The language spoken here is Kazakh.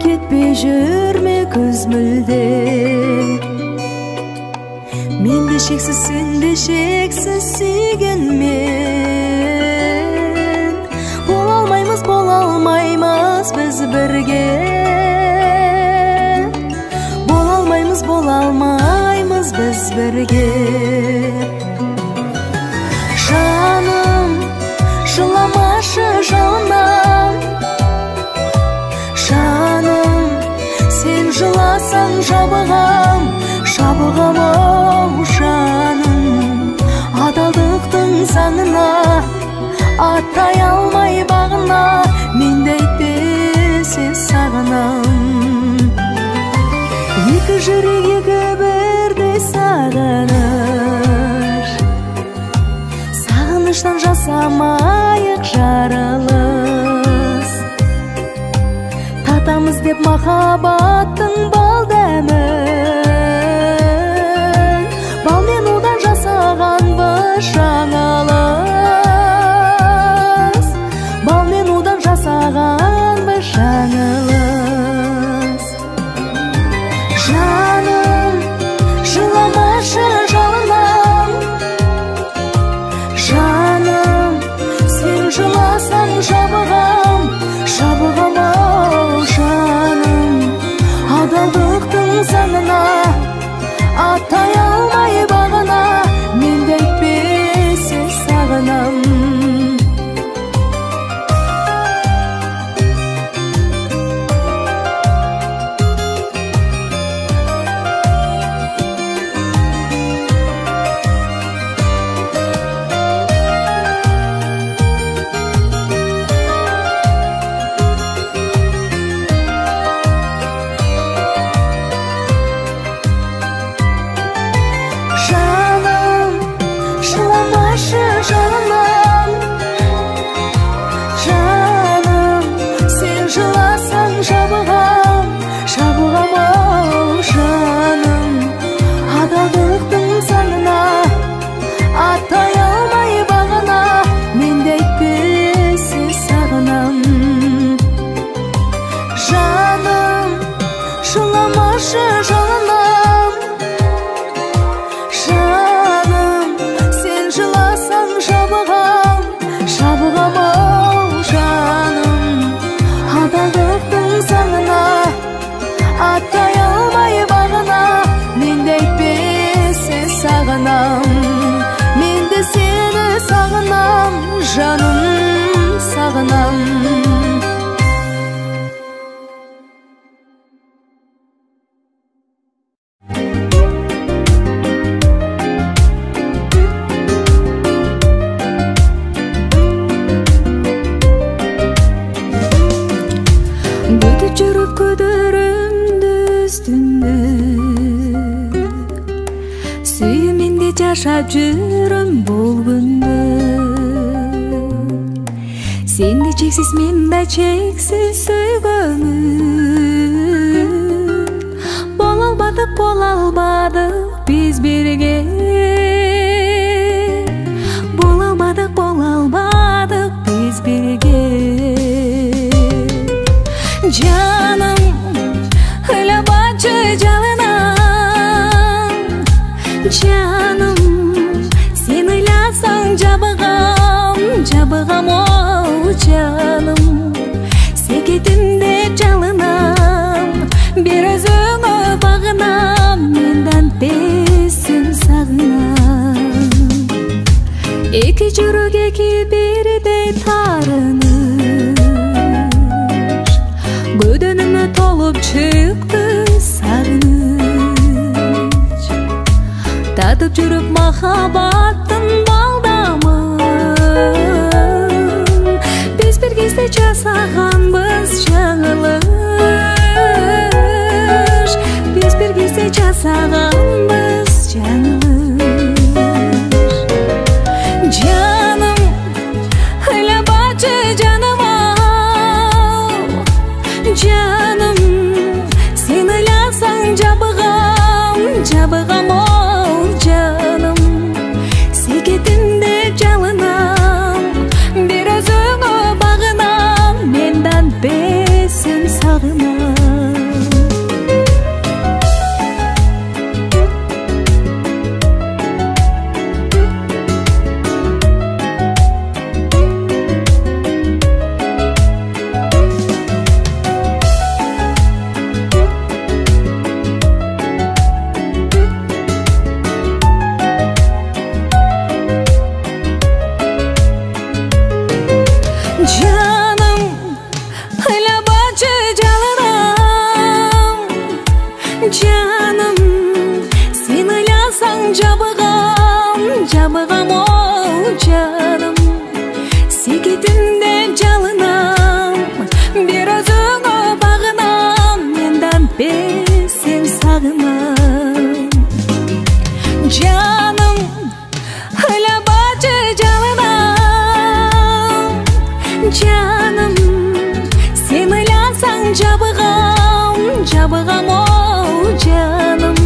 кетпей жүрме көз мүлде. Мен де шексіз, сен де шексіз сүйгенмен, бола алмаймыз біз бірге. Бола алмаймыз біз бірге. Жаным, жыламашы жалынам. Жаным, сен жыласаң жабығам, ау жаным. Адалдықтың заңына аттай алмай бағына, мен де айтпесе сағынам. Екі жүрек екі бірдей сағыныш, сағыныштан жасамайық жарылыс. Татамыз деп махаббаттың бал дәмін, балмен удан жасағанбыз жаңылыс. Балмен удан жасағанбыз жаңылыс. Жаным, жыламашы жалынам. Жаным, сен жыласаң жабығам, ау жаным. Адалдықтың заңына аттай алмай бағына, мен де айтпесе сағынам. Мен де сені сағынам, жаным, сағынам. Өтіп жүріп көдірімді үстінде, сүйіменде жашап жүрім бұл күнді. Сен де чексіз, мен де чексіз сүйгөнмін. Бола албадық біз бірге. Бола албадық біз бірге. Жаным, ойлабачы жалынам. Жаным, сен ойласаң жабығам, оу жаным. Секетімде жалынам, бір өзіңі бағынам, мендан тесін сағынам. Екі жүрек екі бірдей тарыныш, бөдөнүмө толуп чыкты сагыныч. Татып жүрүп махаббаттын балдамын, биз бир кезде жасаганбыз жаңылыш. Биз бир кезде жасаганбыз жаңылыш. Жаным, ойлобочу жаным-ау. Жаным, сен ойласаң жабығам, оу жаным. Секетимде жалынам, бир өзүңө багынам, мендан Canım sen oylasan jabıgam, jabıgam ol canım. Seketimde çalınam, bir özüne bağınam, menden sen sağınam. Canım hala bacı canınam. Canım sen oylasan jabıgam, jabıgam ol canım.